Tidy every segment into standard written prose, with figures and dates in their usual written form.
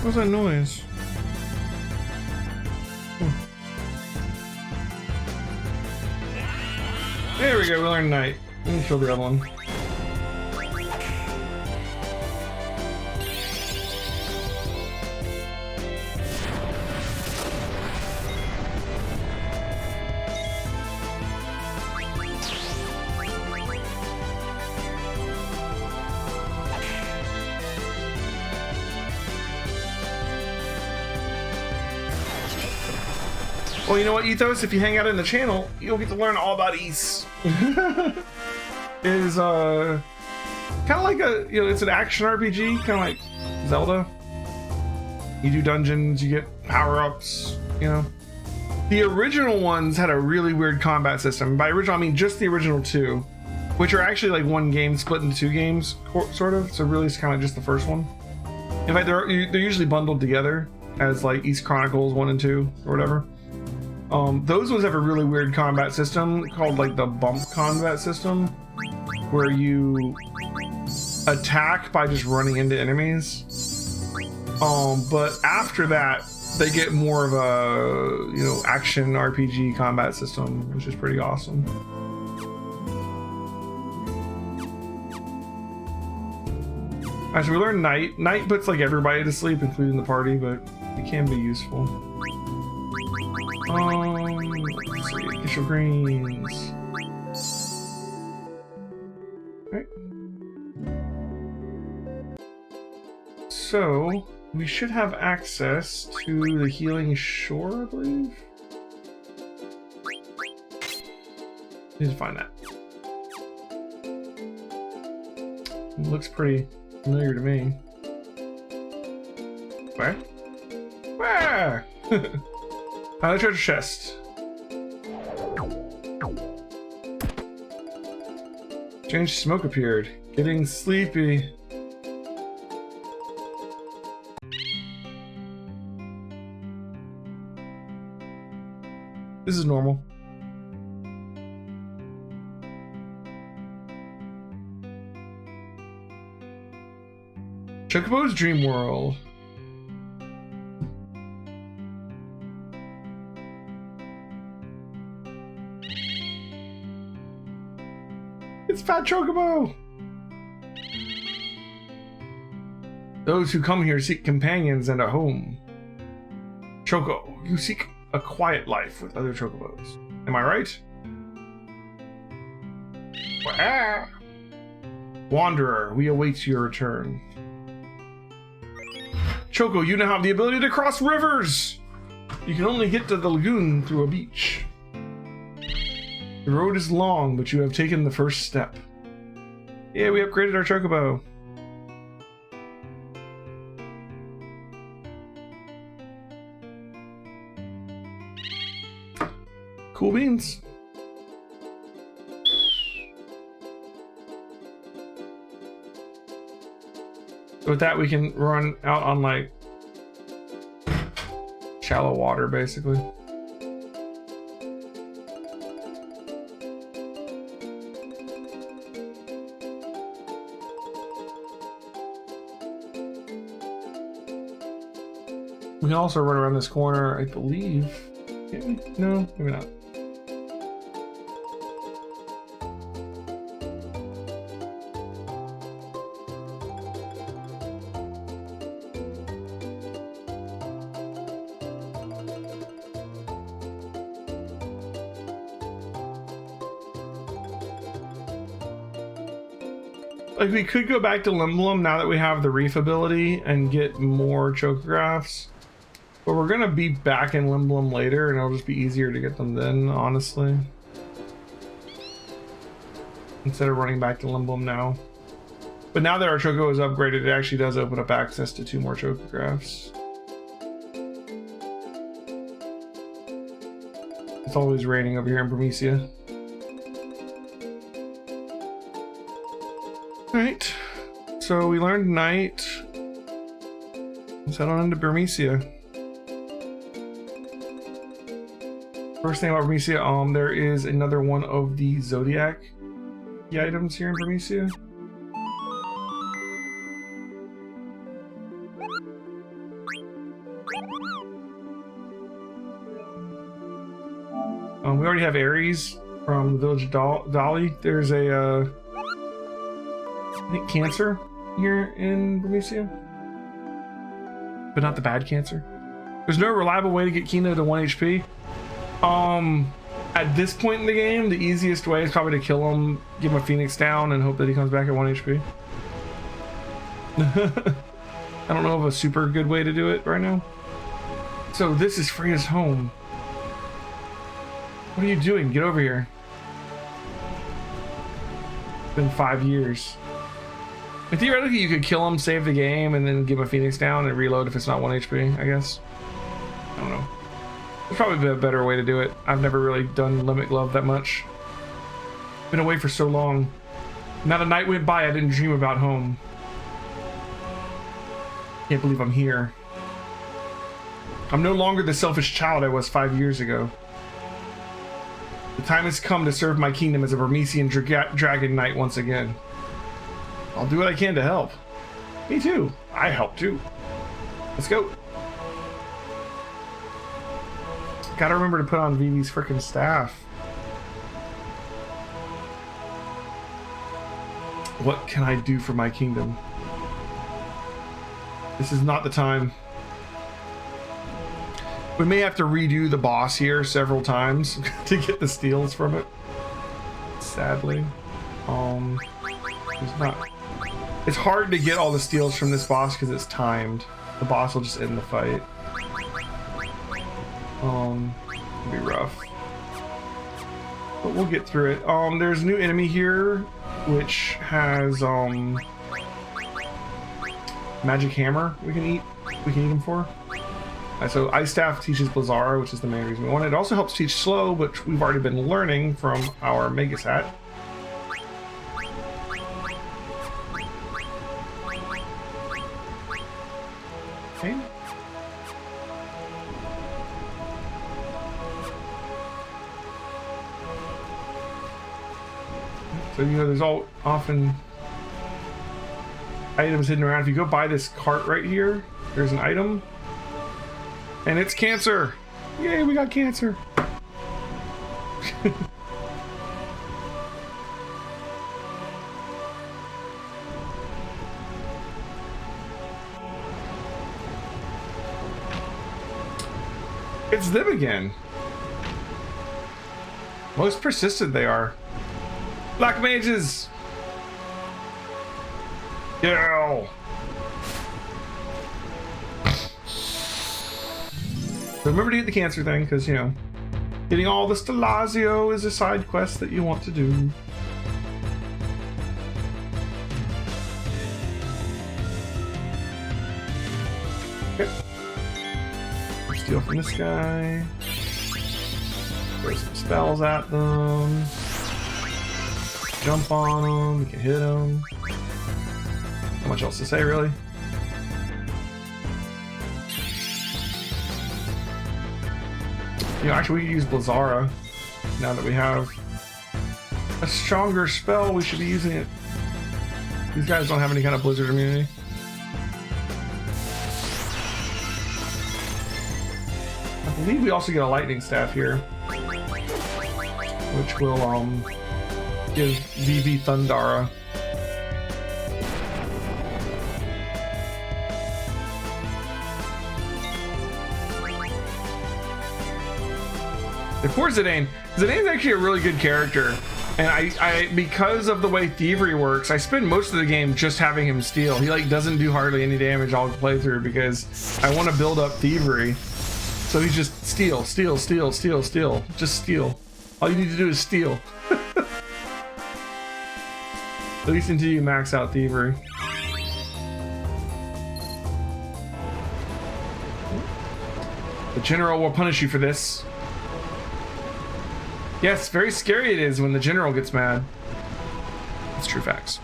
What's that noise? There we go, we learned night. Let me kill the other one. Well, you know what, Ethos? If you hang out in the channel, you'll get to learn all about Ys. Is kind of like a, you know, it's an action RPG, kind of like Zelda. You do dungeons, you get power-ups, you know. The original ones had a really weird combat system. By original, I mean just the original two, which are actually like one game split into two games, sort of. So really, it's kind of just the first one. In fact, they're usually bundled together as like Ys Chronicles 1 and 2 or whatever. Those ones have a really weird combat system called like the bump combat system, where you attack by just running into enemies. But after that, they get more of a, you know, action RPG combat system, which is pretty awesome. Alright, so we learned Night. Night puts like everybody to sleep, including the party, but it can be useful. Let's see, initial greens. Right. So we should have access to the healing shore, I believe. Need to find that. It looks pretty familiar to me. Where? Where? The treasure chest. Strange smoke appeared. Getting sleepy. This is normal. Chocobo's Dream World. It's Fat Chocobo! Those who come here seek companions and a home. Choco, you seek a quiet life with other chocobos. Am I right? Wah! Wanderer, we await your return. Choco, you now have the ability to cross rivers! You can only get to the lagoon through a beach. The road is long, but you have taken the first step. Yeah, we upgraded our chocobo. Cool beans. So with that, we can run out on like shallow water, basically. We can also run around this corner, I believe. Can we? No, maybe not. Like, we could go back to Limblum now that we have the reef ability and get more chocographs. But we're gonna be back in Limblum later, and it'll just be easier to get them then, honestly. Instead of running back to Limblum now. But now that our Choco is upgraded, it actually does open up access to 2 more chocographs. It's always raining over here in Bermesia. Alright, so we learned Night. Let's head on into Bermesia. First thing about Bermesia, there is another one of the Zodiac items here in Bermesia. We already have Aries from the village of Dolly. There's a, I think, cancer here in Bermesia, but not the bad cancer. There's no reliable way to get Kino to 1 HP. At this point in the game, the easiest way is probably to kill him, give him a Phoenix down, and hope that he comes back at 1 HP. I don't know of a super good way to do it right now. So this is Freya's home. What are you doing? Get over here. It's been 5 years. But theoretically, you could kill him, save the game, and then give him a Phoenix down and reload if it's not 1 HP, I guess. I don't know. There's probably a better way to do it. I've never really done Limit Glove that much. Been away for so long. Not a night went by I didn't dream about home. Can't believe I'm here. I'm no longer the selfish child I was 5 years ago. The time has come to serve my kingdom as a Vermesian dragon knight once again. I'll do what I can to help. Me too. I help too. Let's go. Gotta remember to put on Vivi's frickin' staff. What can I do for my kingdom? This is not the time. We may have to redo the boss here several times to get the steals from it. Sadly. It's hard to get all the steals from this boss because it's timed. The boss will just end the fight. It'll be rough. But we'll get through it. There's a new enemy here which has magic hammer we can eat him for. So Ice Staff teaches Blizzara, which is the main reason we want it. It also helps teach Slow, which we've already been learning from our Magus Hat. Okay. So, you know, there's all often items hidden around. If you go by this cart right here, there's an item. And it's cancer! Yay, we got cancer! It's them again. Most persistent they are. Black mages! Yeah! Remember to get the cancer thing, because, you know, getting all the Stelazio is a side quest that you want to do. Okay. Steal from this guy. Throw some spells at them. Jump on them. We can hit them. Not much else to say, really. You know, actually, we can use Blizzara now that we have a stronger spell. We should be using it. These guys don't have any kind of blizzard immunity. I believe we also get a lightning staff here, which will give VV Thundara. Poor Zidane. Zidane's actually a really good character, and I because of the way thievery works, I spend most of the game just having him steal. He like doesn't do hardly any damage all the playthrough because I want to build up thievery. So he's just steal, steal, steal, steal, steal. Just steal. All you need to do is steal. At least until you max out thievery. The general will punish you for this. Yes, very scary it is when the general gets mad. That's true facts.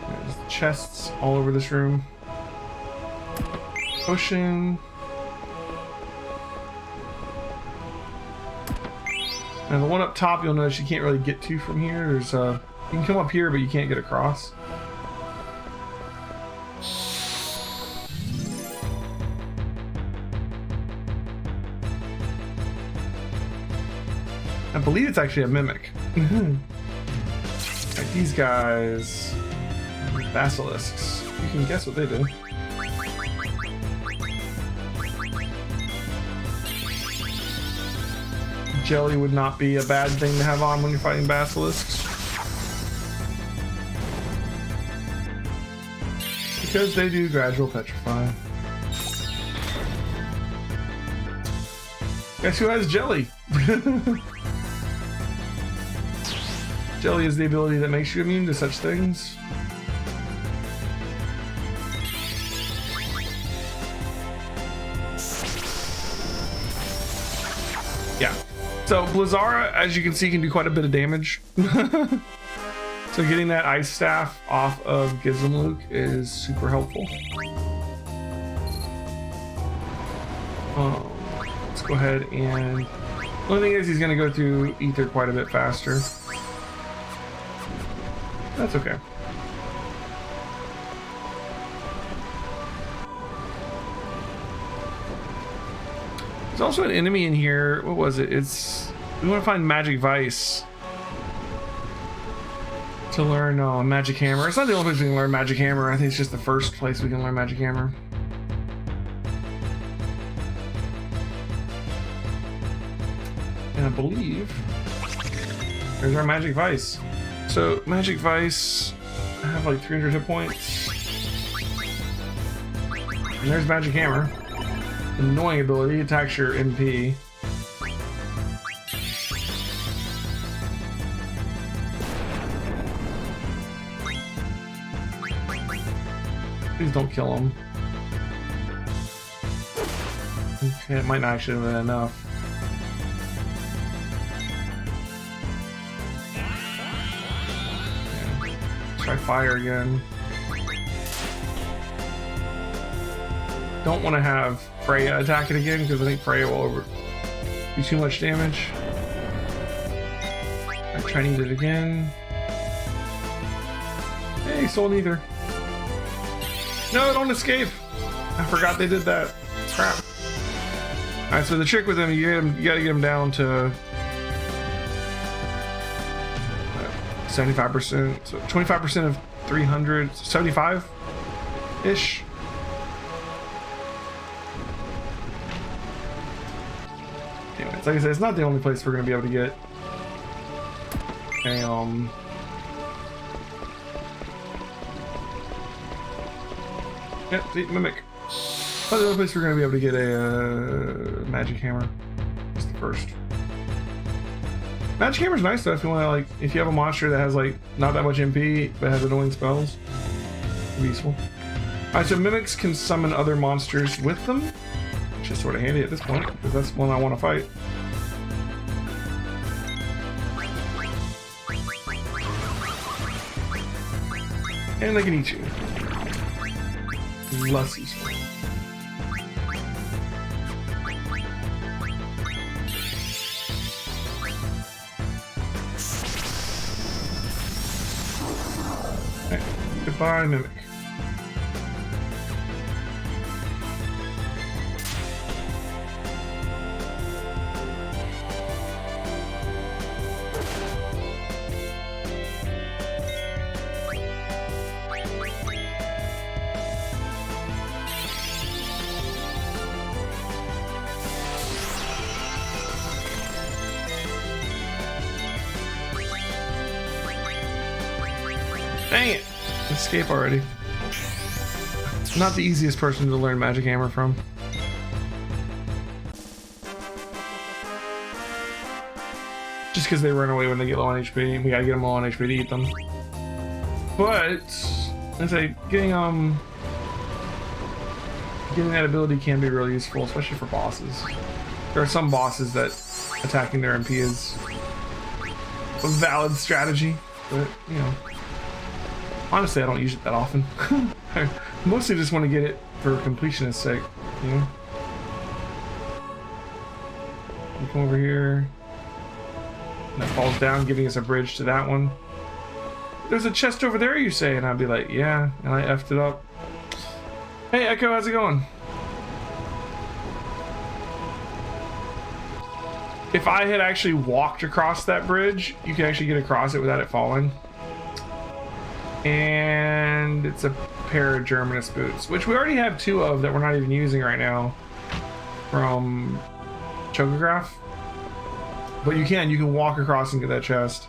Right. There's chests all over this room. Potion. And the one up top you'll notice you can't really get to from here. There's You can come up here, but you can't get across. I believe it's actually a mimic. Like these guys, basilisks. You can guess what they do. Jelly would not be a bad thing to have on when you're fighting basilisks, because they do gradual petrify. Guess who has jelly? Jelly is the ability that makes you immune to such things. Yeah. So Blizzara, as you can see, can do quite a bit of damage. So getting that ice staff off of Gizmluke is super helpful. Let's go ahead and... The only thing is he's going to go through Ether quite a bit faster. That's okay. There's also an enemy in here. What was it? It's... We want to find Magic Vice to learn Magic Hammer. It's not the only place we can learn Magic Hammer. I think it's just the first place we can learn Magic Hammer. And I believe there's our Magic Vice. So Magic Vice, I have like 300 hit points. And there's Magic Hammer. Annoying ability, attacks your MP. Please don't kill him. Okay, it might not actually have been enough. Yeah. Try fire again. Don't want to have Freya attack it again because I think Freya will do too much damage. I try to need it again. Hey, soul neither. No, don't escape. I forgot they did that. Crap. Alright, so the trick with him, you gotta get him down to 75%. So 25% of 300, 75-ish. Anyways, like I said, it's not the only place we're gonna be able to get a Yep, see, mimic. Not the only place we're going to be able to get a Magic Hammer. It's the first. Magic Hammer's nice though if you want to, like, if you have a monster that has like not that much MP but has annoying spells. It'd be useful. Alright, so mimics can summon other monsters with them, which is sort of handy at this point because that's one I want to fight. And they can eat you. Less useful. Okay. Goodbye, Mimic. Dang it! Escape already. Not the easiest person to learn Magic Hammer from. Just because they run away when they get low on HP. We gotta get them low on HP to eat them. But, I say, getting that ability can be really useful, especially for bosses. There are some bosses that attacking their MP is a valid strategy, but, you know. Honestly, I don't use it that often. I mostly just want to get it for completionist sake, you know? We come over here. And that falls down, giving us a bridge to that one. there's a chest over there, you say? And I'd be like, yeah, and I effed it up. Hey, Echo, how's it going? If I had actually walked across that bridge, you can actually get across it without it falling. And it's a pair of Germanus boots, which we already have 2 of that we're not even using right now from Chocograph. But you can walk across and get that chest.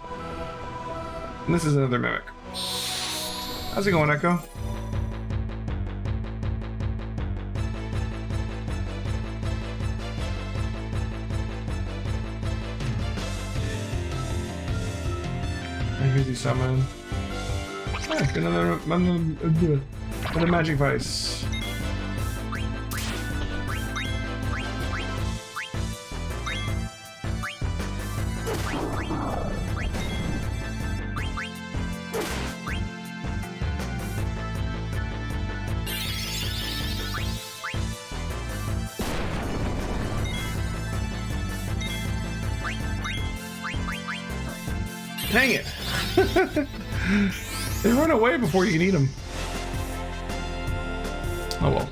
And this is another mimic. How's it going, Echo? And here's the summon. Oh, another magic vice. Dang it! They run away before you can eat them. Oh well.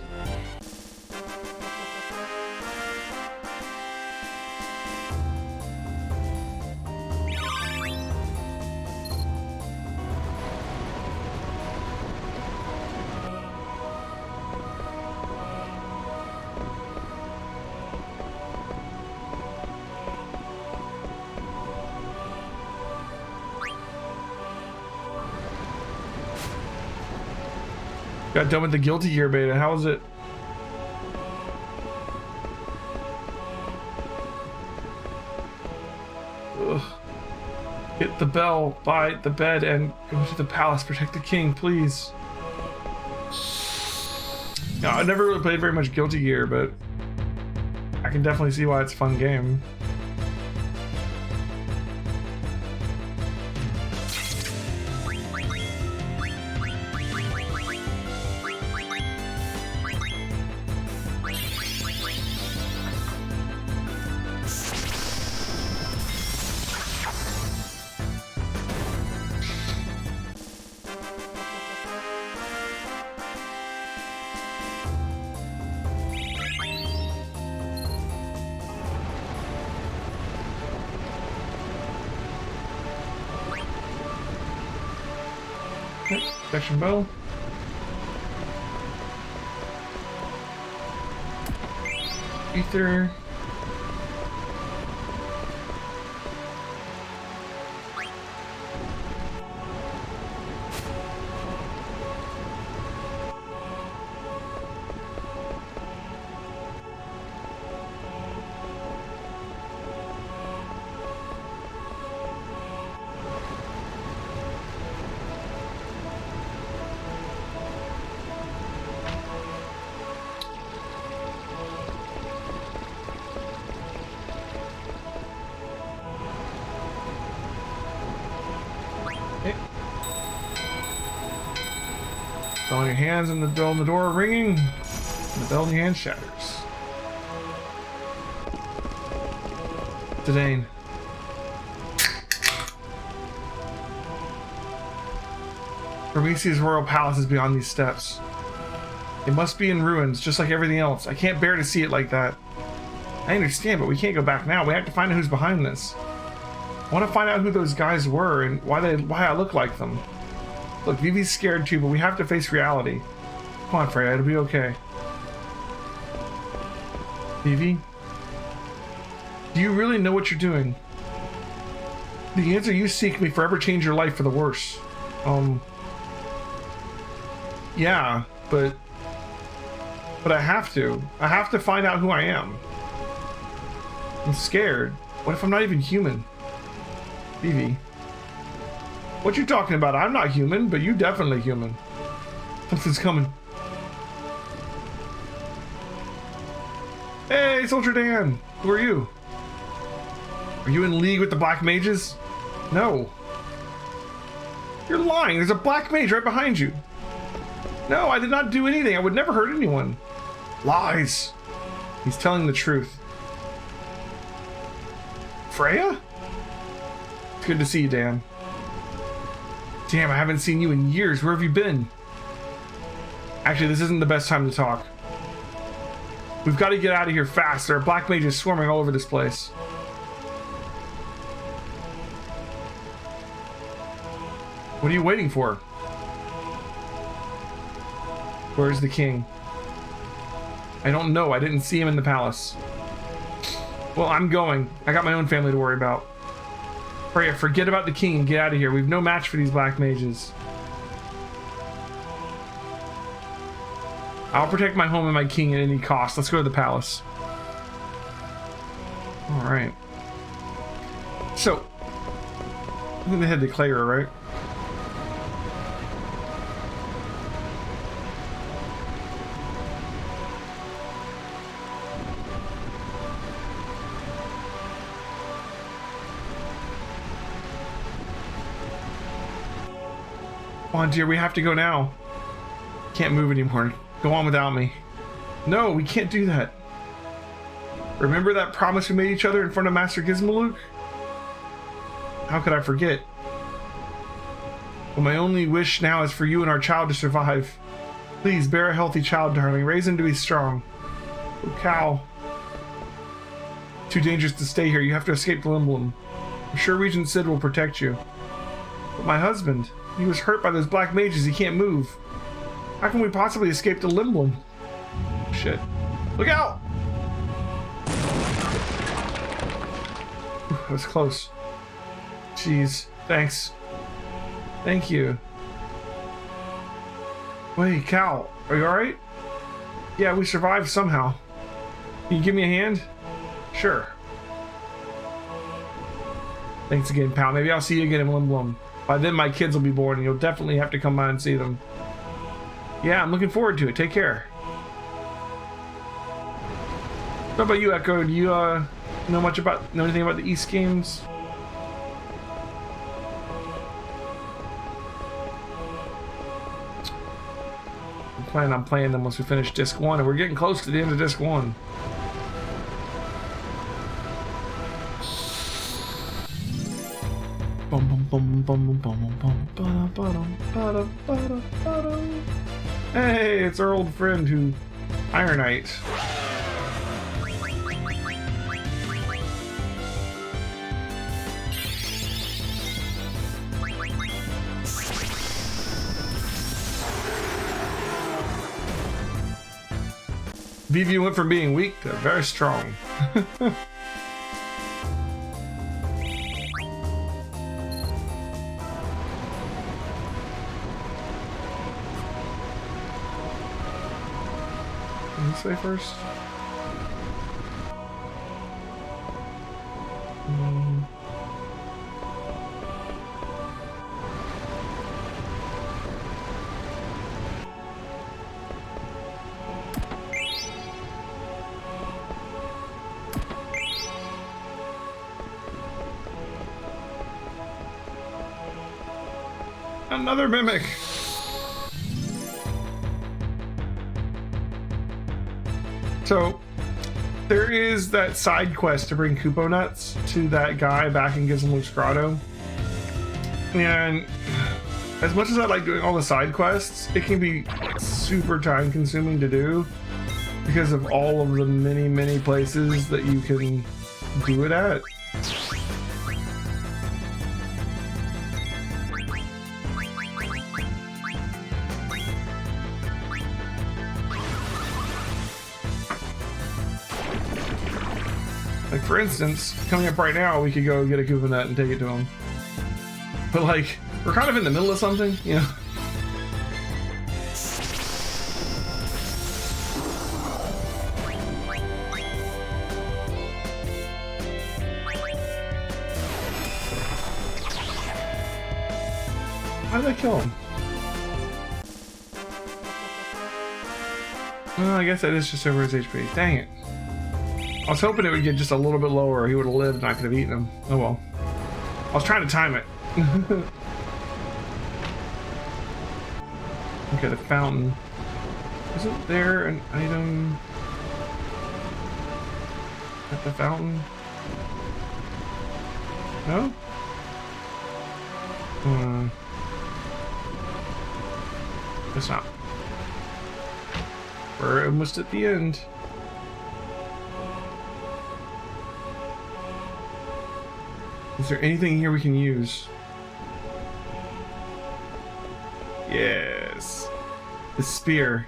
Got done with the Guilty Gear beta. How was it? Ugh. Hit the bell by the bed and go to the palace. Protect the king, please. No, I never really played very much Guilty Gear, but I can definitely see why it's a fun game. Protection bow. Ether. Bell in your hands and the bell on the door ringing. And the bell in your hand shatters. Dane. Promethei's royal palace is beyond these steps. It must be in ruins, just like everything else. I can't bear to see it like that. I understand, but we can't go back now. We have to find out who's behind this. I want to find out who those guys were and why I look like them. Look, Vivi's scared too, but we have to face reality. Come on, Freya, it'll be okay. Vivi? Do you really know what you're doing? The answer you seek may forever change your life for the worse. Yeah, but I have to. I have to find out who I am. I'm scared. What if I'm not even human? Vivi. What you talking about? I'm not human, but you definitely human. Something's coming. Hey, Soldier Dan! Who are you? Are you in league with the Black Mages? No. You're lying. There's a Black Mage right behind you. No, I did not do anything. I would never hurt anyone. Lies. He's telling the truth. Freya? It's good to see you, Dan. Damn, I haven't seen you in years. Where have you been? Actually, this isn't the best time to talk. We've got to get out of here fast. There are black mages swarming all over this place. What are you waiting for? Where's the king? I don't know. I didn't see him in the palace. Well, I'm going. I got my own family to worry about. Freya, forget about the king and get out of here. We've no match for these black mages. I'll protect my home and my king at any cost. Let's go to the palace. Alright. So, I think they had the Clayer, right? Come on, dear, we have to go now. Can't move anymore. Go on without me. No, we can't do that. Remember that promise we made each other in front of Master Gizmaluk? How could I forget? Well, my only wish now is for you and our child to survive. Please, bear a healthy child, darling. Raise him to be strong. Oh, cow. Too dangerous to stay here. You have to escape the Limblum. I'm sure Regent Sid will protect you. But my husband, he was hurt by those black mages. He can't move. How can we possibly escape the Limblum? Shit. Look out! That was close. Jeez. Thanks. Thank you. Wait, Cal. Are you alright? Yeah, we survived somehow. Can you give me a hand? Sure. Thanks again, pal. Maybe I'll see you again in Limblum. By then my kids will be born and you'll definitely have to come by and see them. Yeah, I'm looking forward to it. Take care. What about you, Echo? Do you know anything about the East games? I'm planning on playing them once we finish Disc 1, and we're getting close to the end of Disc 1. Hey, it's our old friend who Ironite. Vivi went from being weak to very strong. This way first. Another mimic. So, there is that side quest to bring Kupo nuts to that guy back in Gizmaluk's Grotto. And as much as I like doing all the side quests, it can be super time consuming to do because of all of the many places that you can do it at. Like, for instance, coming up right now, we could go get a Koopa Nut and take it to him. But, like, we're kind of in the middle of something, you know? How did I kill him? Well, I guess that is just over his HP. Dang it. I was hoping it would get just a little bit lower. He would have lived and I could have eaten him. Oh well. I was trying to time it. Okay, the fountain. Isn't there an item at the fountain? No? It's not. We're almost at the end. Is there anything here we can use? Yes. The spear.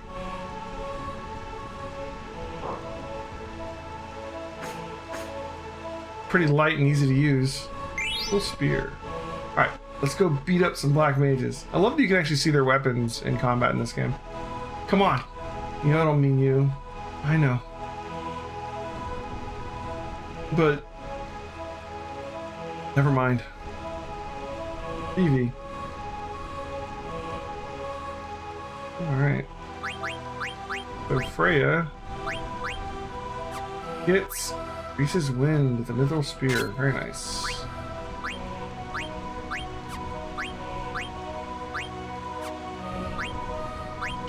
Pretty light and easy to use. Cool spear. Alright, let's go beat up some black mages. I love that you can actually see their weapons in combat in this game. Come on. You know I don't mean you. I know. But never mind. Evie. Alright. So Freya gets increases wind with a mithril spear. Very nice.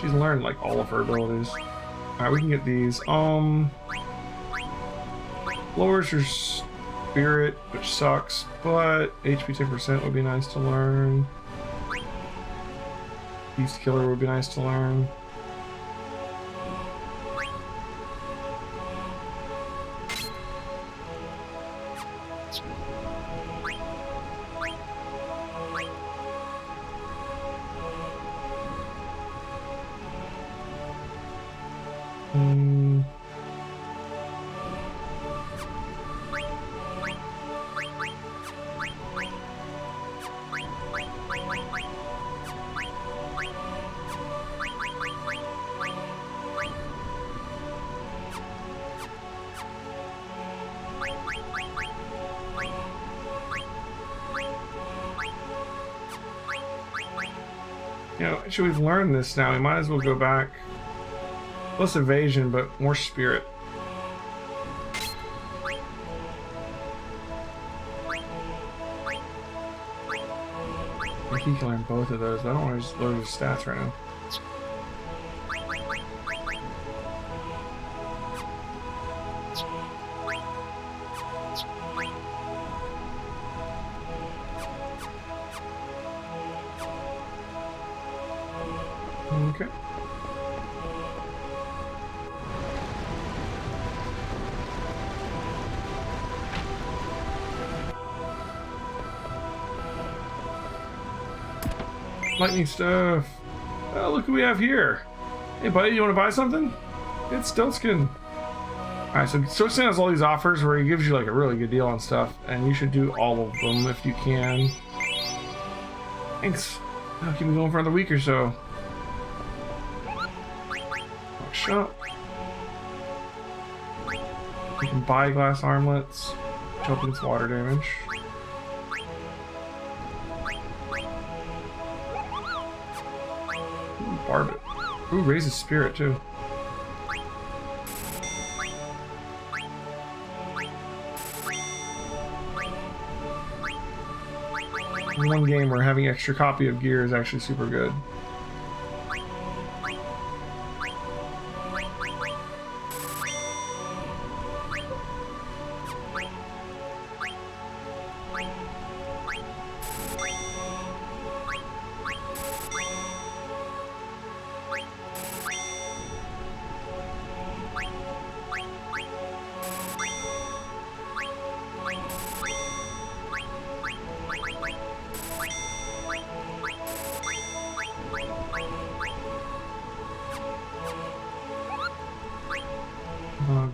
She's learned like all of her abilities. Alright, we can get these. Lowers her spirit, which sucks, but HP 10% would be nice to learn. Beast Killer would be nice to learn. You know, actually we've learned this now. We might as well go back. Less evasion, but more spirit. I think he can learn both of those, but I don't want to just load his stats right now. Okay. Lightning stuff. Oh, look who we have here. Hey, buddy, you want to buy something? It's Stiltskin. Alright, so Stiltskin has all these offers where he gives you like a really good deal on stuff, and you should do all of them if you can. Thanks. I'll keep me going for another week or so. Shop. You can buy glass armlets, which help against water damage. Ooh, barb it. Ooh, raises spirit too. In one game where having extra copy of gear is actually super good.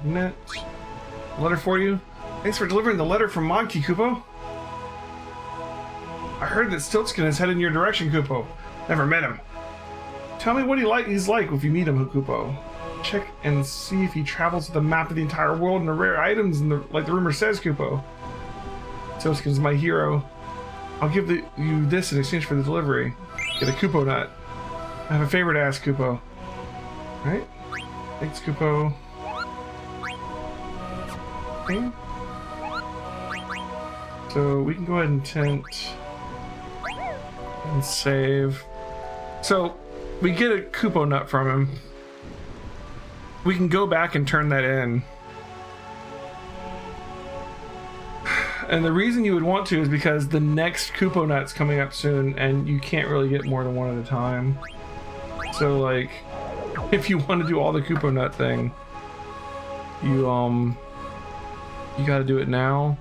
Net. Letter for you. Thanks for delivering the letter from Monkey, Kupo. I heard that Stiltskin is headed in your direction, Kupo. Never met him. Tell me what he's like if you meet him, Kupo. Check and see if he travels with a map of the entire world and the rare items, like the rumor says, Kupo. Stiltskin is my hero. I'll give you this in exchange for the delivery. Get a Kupo nut. I have a favor to ask, Kupo. Alright. Thanks, Kupo. Okay. So we can go ahead and tent and save. So we get a Kupo nut from him. We can go back and turn that in. And the reason you would want to is because the next Kupo nut's coming up soon and you can't really get more than one at a time. So like, if you want to do all the Koopa Nut thing, you got to do it now.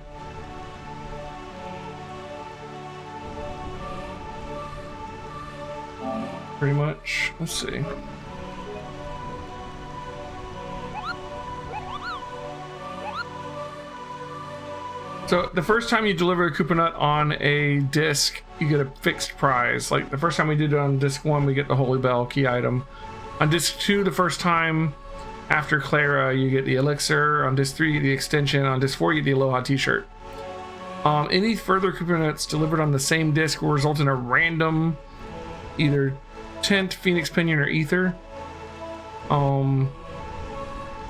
Pretty much. Let's see. So the first time you deliver a Koopa Nut on a disc, you get a fixed prize. Like the first time we did it on disc 1, we get the Holy Bell key item. On disc 2, the first time after Clara, you get the elixir. On disc 3, you get the extension. On disc 4, you get the Aloha t-shirt. Any further Koopa Nuts delivered on the same disc will result in a random either Tint, Phoenix Pinion, or Ether.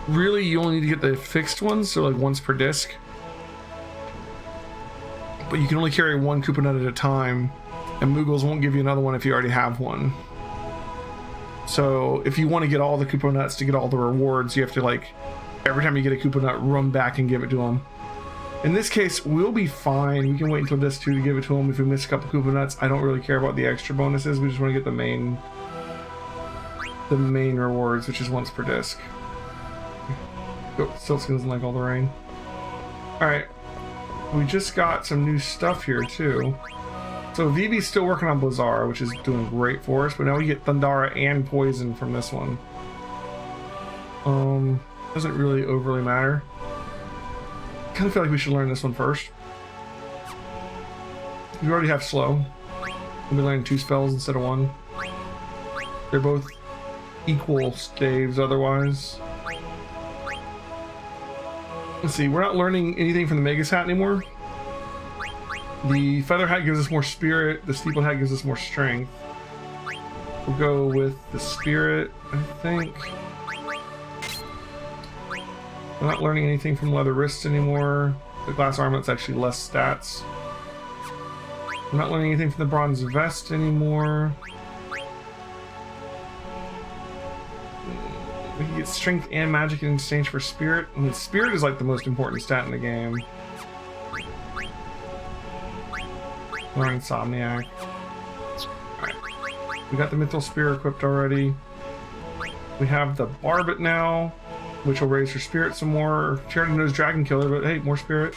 Really, you only need to get the fixed ones, so like once per disc. But you can only carry one Koopa Nut at a time, and Moogles won't give you another one if you already have one. So if you want to get all the Koopa Nuts to get all the rewards, you have to, like, every time you get a Koopa Nut, run back and give it to them. In this case, we'll be fine. We can wait until disc 2 to give it to them. If we miss a couple Koopa Nuts, I don't really care about the extra bonuses. We just want to get the main rewards, which is once per disc. Oh, Silkskin doesn't like all the rain. Alright. We just got some new stuff here too. So Vivi's still working on Blizzard, which is doing great for us, but now we get Thundara and Poison from this one. Doesn't really overly matter. Kind of feel like we should learn this one first. We already have Slow. We'll be learning 2 spells instead of 1. They're both equal staves otherwise. Let's see, we're not learning anything from the Magus Hat anymore. The Feather Hat gives us more Spirit, the Steeple Hat gives us more Strength. We'll go with the Spirit, I think. We're not learning anything from Leather Wrists anymore. The Glass Armlet's actually less stats. We're not learning anything from the Bronze Vest anymore. We can get Strength and Magic in exchange for Spirit. I mean, Spirit is like the most important stat in the game. Learn Insomniac. Alright. We got the Mythal Spear equipped already. We have the Barbet now, which will raise her Spirit some more. Sheridan knows Dragon Killer, but hey, more Spirit.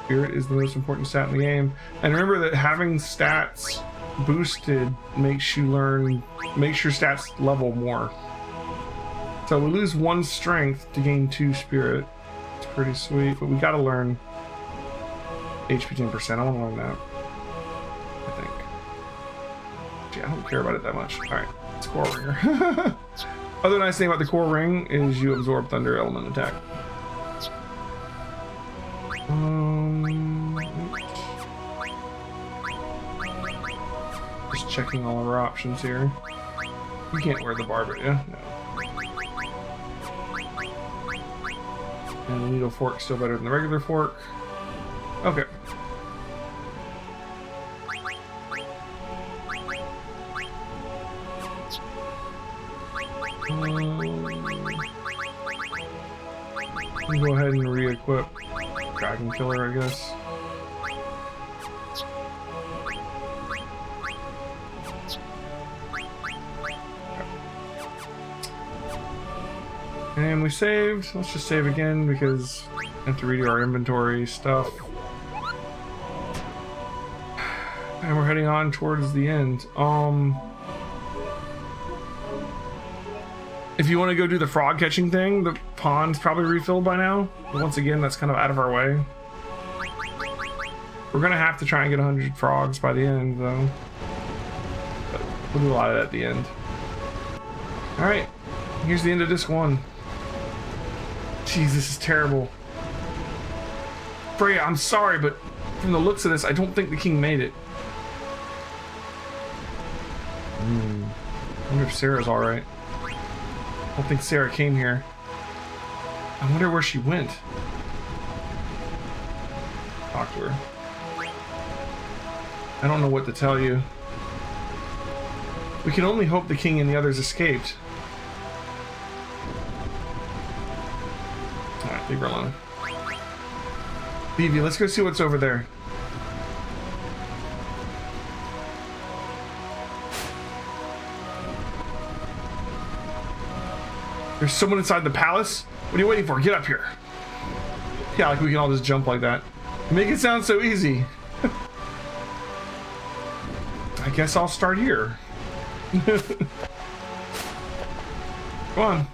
Spirit is the most important stat in the game. And remember that having stats boosted makes your stats level more. So we lose 1 strength to gain 2 spirit. It's pretty sweet, but we gotta learn HP 10%. I want to learn that, I think. Gee, I don't care about it that much. Alright, it's Core Ringer. Other nice thing about the Core Ring is you absorb Thunder Element attack. Just checking all of our options here. You can't wear the Barbet, yeah? No. And the Needle Fork's still better than the regular fork. Okay. We'll go ahead and re-equip Dragon Killer, I guess. And we saved. Let's just save again because we have to redo our inventory stuff. And we're heading on towards the end. If you want to go do the frog catching thing, the pond's probably refilled by now. But once again, that's kind of out of our way. We're gonna have to try and get 100 frogs by the end, though. But we'll do a lot of that at the end. Alright, here's the end of disc 1. Jeez, this is terrible. Freya, I'm sorry, but from the looks of this, I don't think the king made it. I wonder if Sarah's alright. I don't think Sarah came here. I wonder where she went. Talk to her. I don't know what to tell you. We can only hope the king and the others escaped. Alright, leave her alone. Vivi, let's go see what's over there. There's someone inside the palace? What are you waiting for? Get up here. Yeah, like we can all just jump like that. Make it sound so easy. I guess I'll start here. Come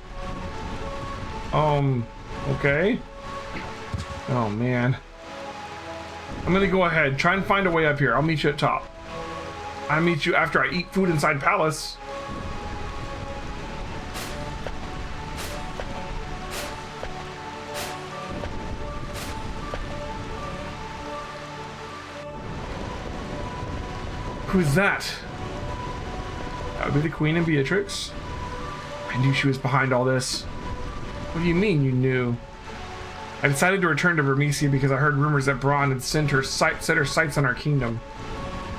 on. Okay. Oh man. I'm gonna go ahead, try and find a way up here. I'll meet you at top. I'll meet you after I eat food inside palace. Who's that? That would be the Queen and Beatrix. I knew she was behind all this. What do you mean you knew? I decided to return to Vermesia because I heard rumors that Braun had set her sights on our kingdom.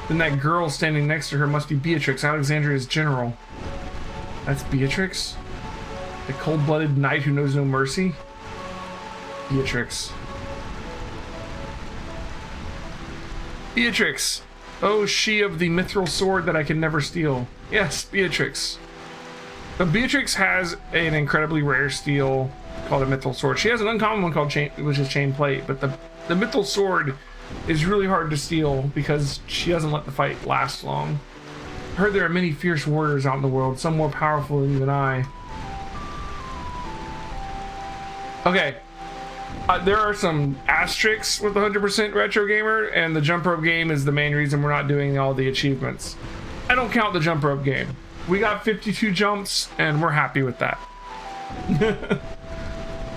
Then that girl standing next to her must be Beatrix, Alexandria's general. That's Beatrix? The cold-blooded knight who knows no mercy? Beatrix. Beatrix! Oh, she of the mithril sword that I can never steal. Yes, Beatrix. So Beatrix has an incredibly rare steel called a mithril sword. She has an uncommon one called which is chain plate, but the mithril sword is really hard to steal because she doesn't let the fight last long. I heard there are many fierce warriors out in the world, some more powerful than even I. Okay. There are some asterisks with the 100% retro gamer, and the jump rope game is the main reason we're not doing all the achievements. I don't count the jump rope game. We got 52 jumps, and we're happy with that.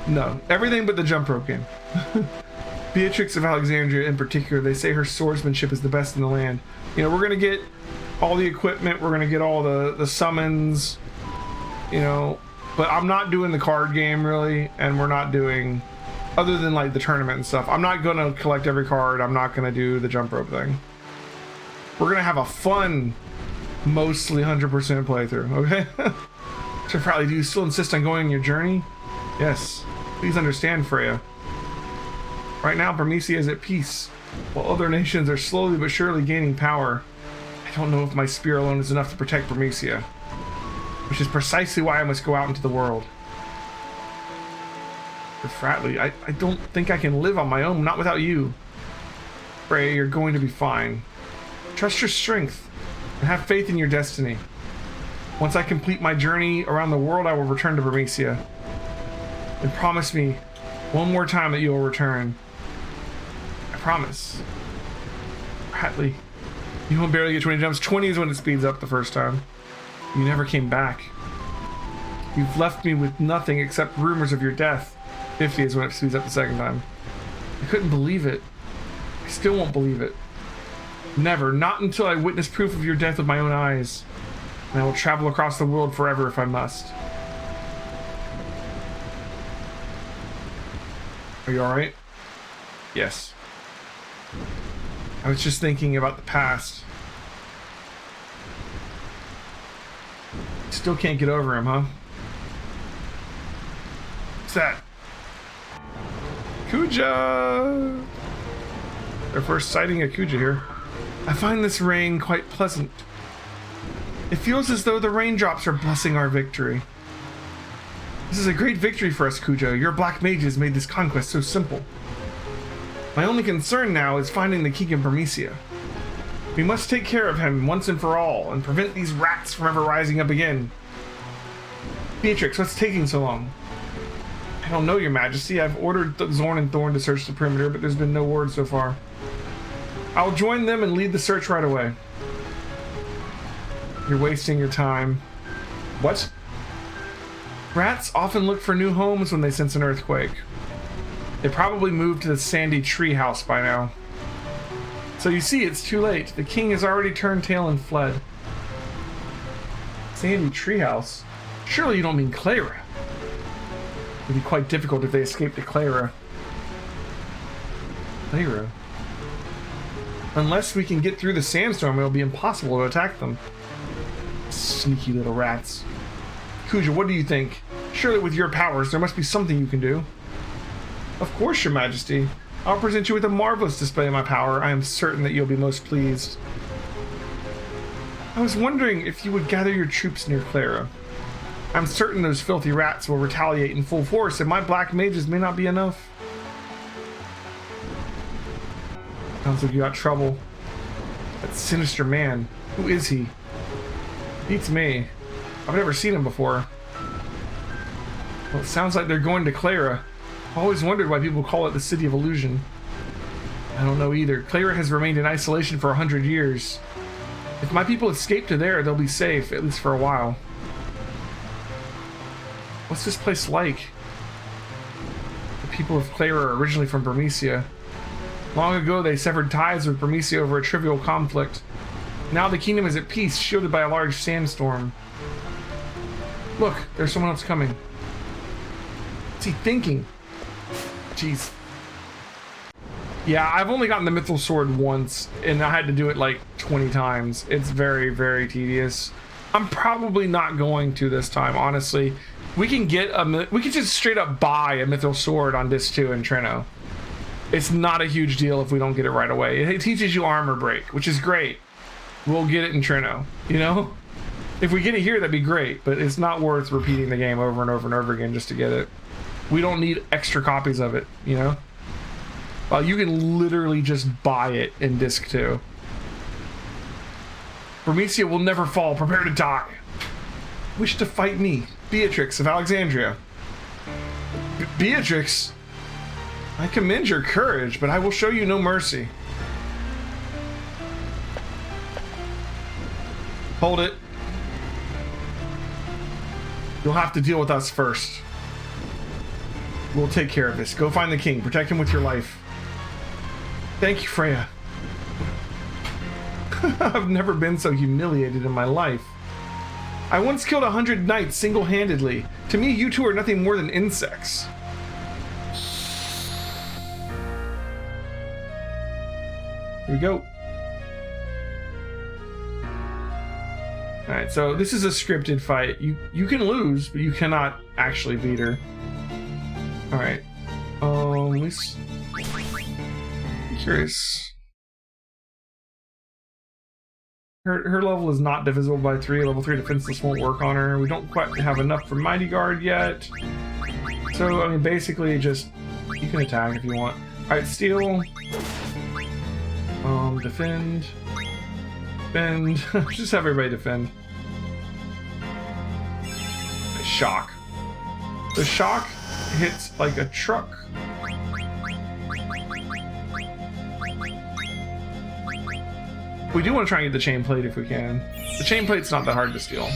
No, everything but the jump rope game. Beatrix of Alexandria in particular, they say her swordsmanship is the best in the land. You know, we're gonna get all the equipment, we're gonna get all the summons, you know, but I'm not doing the card game really, and we're not doing, other than like the tournament and stuff, I'm not gonna collect every card, I'm not gonna do the jump rope thing. We're gonna have a fun, mostly 100% playthrough, okay? So probably, do you still insist on going on your journey? Yes, please understand, Freya. Right now, Vermesia is at peace, while other nations are slowly but surely gaining power. I don't know if my spear alone is enough to protect Vermesia, which is precisely why I must go out into the world. Fratley, I don't think I can live on my own, not without you. Freya, you're going to be fine. Trust your strength, and have faith in your destiny. Once I complete my journey around the world, I will return to Vermesia. And promise me one more time that you will return. I promise. Fratley, you will barely get 20 jumps. 20 is when it speeds up the first time. You never came back. You've left me with nothing except rumors of your death. 50 is when it speeds up the second time. I couldn't believe it. I still won't believe it. Never, not until I witness proof of your death with my own eyes. And I will travel across the world forever if I must. Are you alright? Yes. I was just thinking about the past. Still can't get over him, huh? What's that? Kuja! Our first sighting of Kuja here. I find this rain quite pleasant. It feels as though the raindrops are blessing our victory. This is a great victory for us, Kuja. Your black mages made this conquest so simple. My only concern now is finding the king of Vermesia. We must take care of him once and for all, and prevent these rats from ever rising up again. Beatrix, what's taking so long? I don't know, your majesty. I've ordered Zorn and Thorn to search the perimeter, but there's been no word so far. I'll join them and lead the search right away. You're wasting your time. What? Rats often look for new homes when they sense an earthquake. They probably moved to the sandy tree house by now. So you see, it's too late. The king has already turned tail and fled. Sandy treehouse? Surely you don't mean Clara. It would be quite difficult if they escaped to Clara. Clara? Unless we can get through the sandstorm, it'll be impossible to attack them. Sneaky little rats. Kuja, what do you think? Surely with your powers, there must be something you can do. Of course, your majesty. I'll present you with a marvelous display of my power. I am certain that you'll be most pleased. I was wondering if you would gather your troops near Clara. I'm certain those filthy rats will retaliate in full force, and my black mages may not be enough. Sounds like you got trouble. That sinister man. Who is he? Beats me. I've never seen him before. Well, it sounds like they're going to Clara. I've always wondered why people call it the City of Illusion. I don't know either. Clara has remained in isolation for 100 years. If my people escape to there, they'll be safe, at least for a while. What's this place like? The people of Clara are originally from Bermesia. Long ago, they severed ties with Bermesia over a trivial conflict. Now the kingdom is at peace, shielded by a large sandstorm. Look, there's someone else coming. What's he thinking? Jeez. Yeah, I've only gotten the Mithril Sword once, and I had to do it like 20 times. It's very, very tedious. I'm probably not going to this time, honestly. We can just straight up buy a Mithril Sword on Disc 2 in Trino. It's not a huge deal if we don't get it right away. It teaches you armor break, which is great. We'll get it in Trino, you know? If we get it here, that'd be great, but it's not worth repeating the game over and over and over again just to get it. We don't need extra copies of it, you know? You can literally just buy it in Disc 2. Bermesia will never fall. Prepare to die. Wish to fight me, Beatrix of Alexandria. Beatrix? I commend your courage, but I will show you no mercy. Hold it. You'll have to deal with us first. We'll take care of this. Go find the king. Protect him with your life. Thank you, Freya. I've never been so humiliated in my life. I once killed 100 knights single-handedly. To me, you two are nothing more than insects. Here we go. Alright, so this is a scripted fight. You can lose, but you cannot actually beat her. Alright. Let's... I'm curious. Her level is not divisible by 3. Level 3 defenseless won't work on her. We don't quite have enough for Mighty Guard yet. So, I mean, basically just... You can attack if you want. Alright, steal. Defend. Defend. Just have everybody defend. Shock. The shock hits like a truck. We do want to try and get the chain plate if we can. The chain plate's not that hard to steal.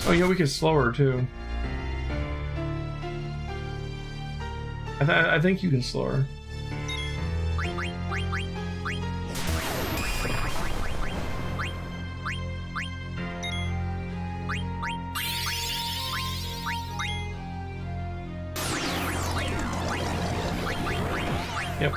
Oh yeah, we could slow her too. I think you can slow her. Yep.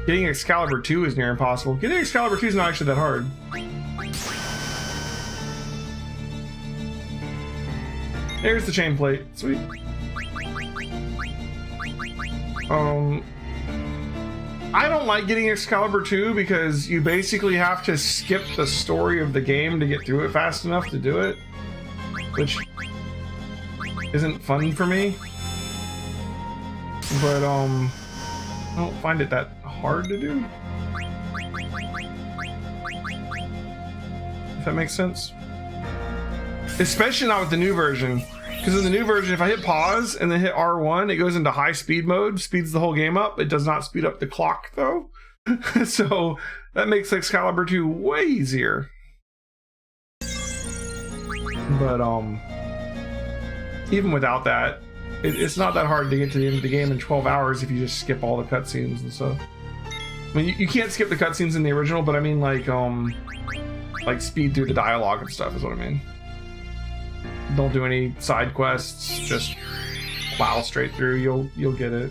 Getting Excalibur 2 is near impossible. Getting Excalibur 2 is not actually that hard. There's the chain plate. Sweet. I don't like getting Excalibur 2 because you basically have to skip the story of the game to get through it fast enough to do it, which isn't fun for me. But I don't find it that hard to do, if that makes sense. Especially not with the new version, because in the new version, if I hit pause and then hit R1, it goes into high speed mode, speeds the whole game up. It does not speed up the clock though. So that makes Excalibur 2 way easier. But even without that, it's not that hard to get to the end of the game in 12 hours if you just skip all the cutscenes and stuff. I mean, you can't skip the cutscenes in the original, but I mean like speed through the dialogue and stuff is what I mean. Don't do any side quests, just plow straight through. You'll get it.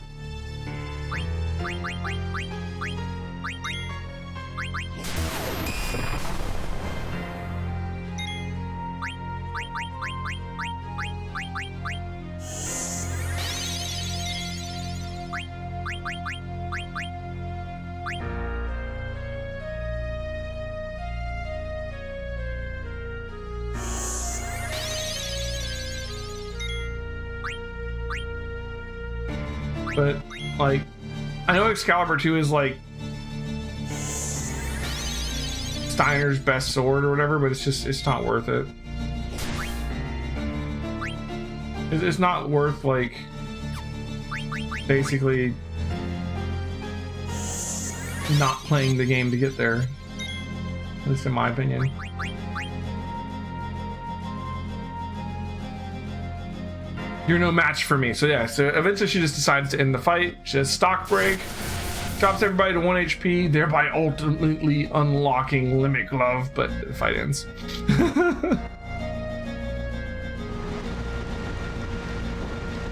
But, like, I know Excalibur 2 is, like, Steiner's best sword or whatever, but it's just, it's not worth it. It's not worth, like, basically not playing the game to get there. At least in my opinion. You're no match for me. So yeah, so eventually she just decides to end the fight. She has stock break, drops everybody to 1 HP, thereby ultimately unlocking Limit Glove, but the fight ends.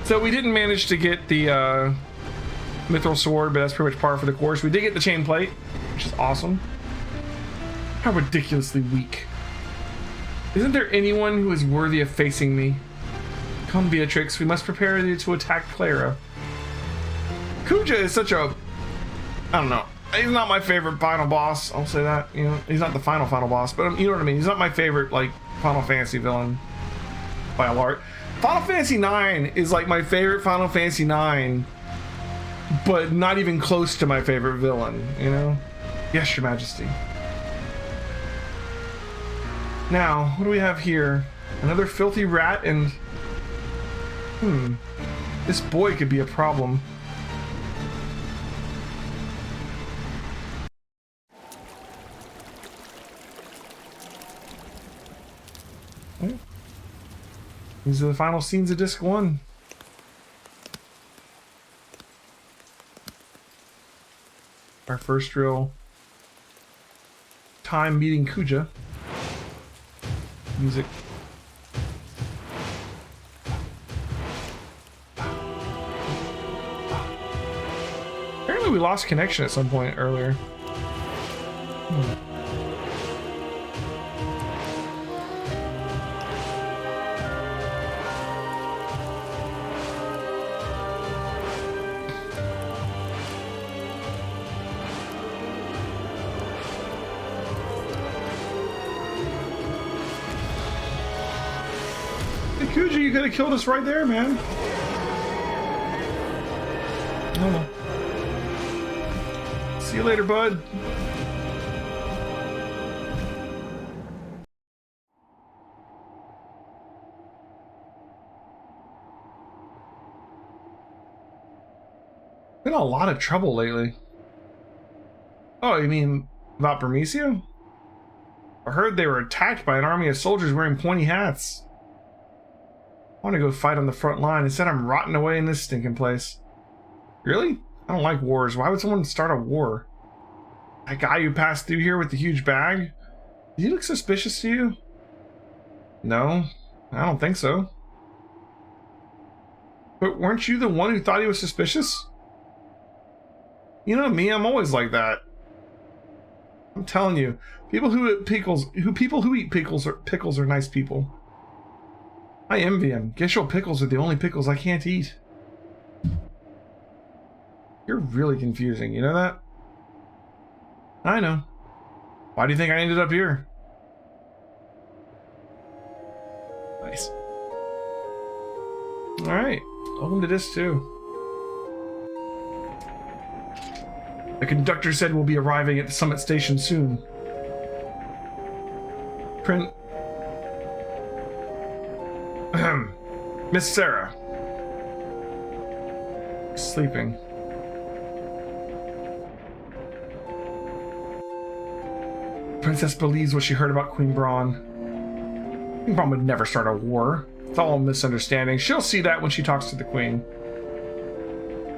So we didn't manage to get the Mithril Sword, but that's pretty much par for the course. We did get the Chain Plate, which is awesome. How ridiculously weak. Isn't there anyone who is worthy of facing me? Come, Beatrix, we must prepare you to attack Clara. Kuja is such a... I don't know. He's not my favorite final boss, I'll say that. You know, he's not the final boss, but you know what I mean? He's not my favorite, like, Final Fantasy villain by a large... Final Fantasy 9 is like my favorite Final Fantasy 9, but not even close to my favorite villain, you know? Yes, Your Majesty. Now, what do we have here? Another filthy rat and... This boy could be a problem. Okay. These are the final scenes of Disc 1. Our first real time meeting Kuja. Music. Apparently we lost connection at some point earlier. Kuja, you could have killed us right there, man. Oh. See you later, bud. Been a lot of trouble lately. Oh, you mean about Bermesia? I heard they were attacked by an army of soldiers wearing pointy hats. I want to go fight on the front line. Instead, I'm rotting away in this stinking place. Really? I don't like wars. Why would someone start a war? That guy who passed through here with the huge bag? Did he look suspicious to you? No, I don't think so. But weren't you the one who thought he was suspicious? You know me, I'm always like that. I'm telling you, people who eat pickles are nice people. I envy him. Guess your pickles are the only pickles I can't eat. You're really confusing, you know that? I know. Why do you think I ended up here? Nice. Alright, welcome to Disc 2. The conductor said we'll be arriving at the summit station soon. Miss Sarah. Sleeping. Princess believes what she heard about Queen Braun. Queen Braun would never start a war. It's all a misunderstanding. She'll see that when she talks to the Queen.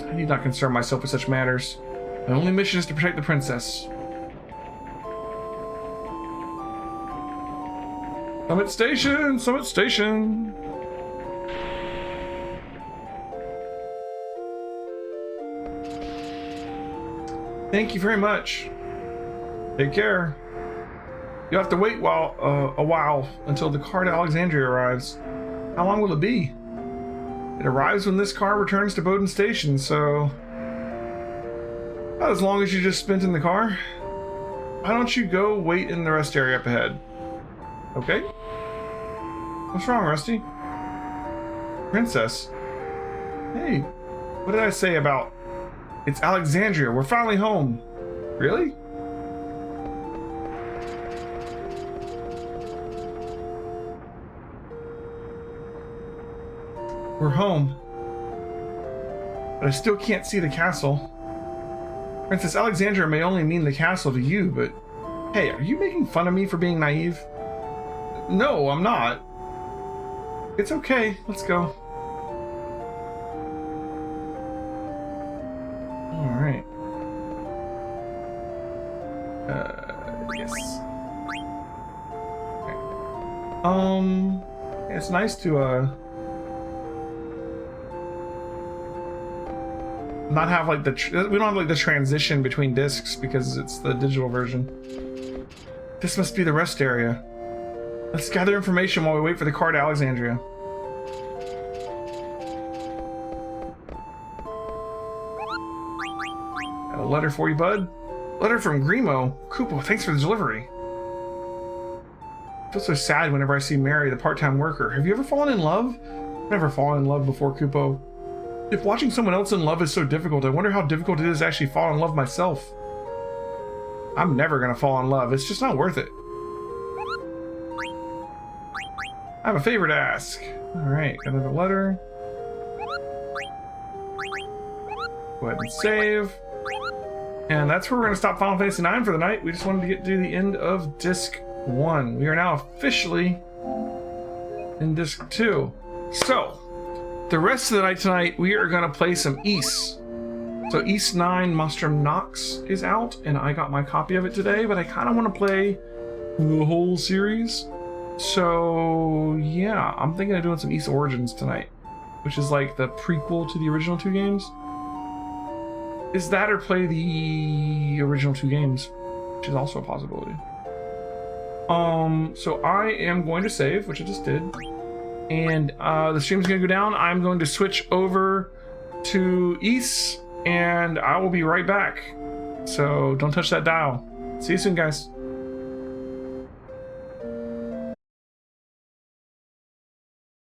I need not concern myself with such matters. My only mission is to protect the princess. Summit Station! Summit Station! Thank you very much. Take care. You'll have to wait a while until the car to Alexandria arrives. How long will it be? It arrives when this car returns to Bowden Station, so... About as long as you just spent in the car. Why don't you go wait in the rest area up ahead? Okay. What's wrong, Rusty? Princess. Hey, what did I say about... It's Alexandria, we're finally home. Really? We're home. But I still can't see the castle. Princess Alexandria may only mean the castle to you, but... Hey, are you making fun of me for being naive? No, I'm not. It's okay, let's go. Alright. Yes. Okay. It's nice to, not have like we don't have like the transition between discs because it's the digital version. This must be the rest area. Let's gather information while we wait for the car to Alexandria. Got a letter for you, bud. Letter from Grimo. Koopo, thanks for the delivery. I feel so sad whenever I see Mary, the part-time worker. Have you ever fallen in love? I've never fallen in love before, Koopo. If watching someone else in love is so difficult, I wonder how difficult it is to actually fall in love myself. I'm never gonna fall in love. It's just not worth it. I have a favor to ask. Alright, got another letter. Go ahead and save. And that's where we're gonna stop Final Fantasy IX for the night. We just wanted to get to the end of Disc 1. We are now officially in Disc 2. So, the rest of the night tonight, we are gonna play some Ys. So Ys 9 Monstrum Nox is out, and I got my copy of it today, but I kind of want to play the whole series. So yeah, I'm thinking of doing some Ys Origins tonight, which is like the prequel to the original 2 games. Is that or play the original 2 games, which is also a possibility. So I am going to save, which I just did. And the stream's gonna go down. I'm going to switch over to Ys, and I will be right back. So don't touch that dial. See you soon, guys.